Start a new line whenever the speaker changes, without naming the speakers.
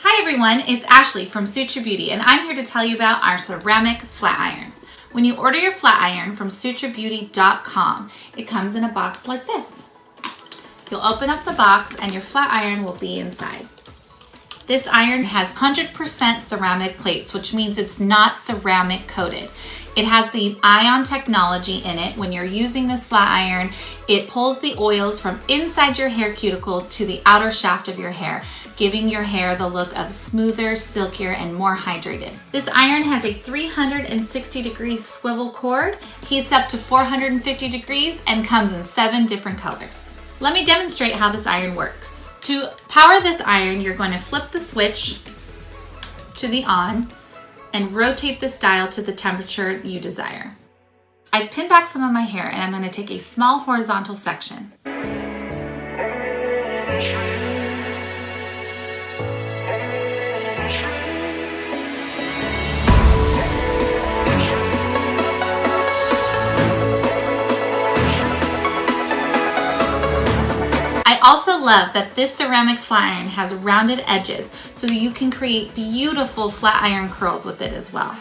Hi everyone, it's Ashley from Sutra Beauty, and I'm here to tell you about our ceramic flat iron. When you order your flat iron from sutrabeauty.com, it comes in a box like this. You'll open up the box and your flat iron will be inside. This iron has 100% ceramic plates, which means it's not ceramic coated. It has the ion technology in it. When you're using this flat iron, it pulls the oils from inside your hair cuticle to the outer shaft of your hair, giving your hair the look of smoother, silkier, and more hydrated. This iron has a 360-degree swivel cord, heats up to 450 degrees, and comes in 7 different colors. Let me demonstrate how this iron works. To power this iron, you're going to flip the switch to the on and rotate this dial to the temperature you desire. I've pinned back some of my hair and I'm going to take a small horizontal section. I also love that this ceramic flat iron has rounded edges so you can create beautiful flat iron curls with it as well.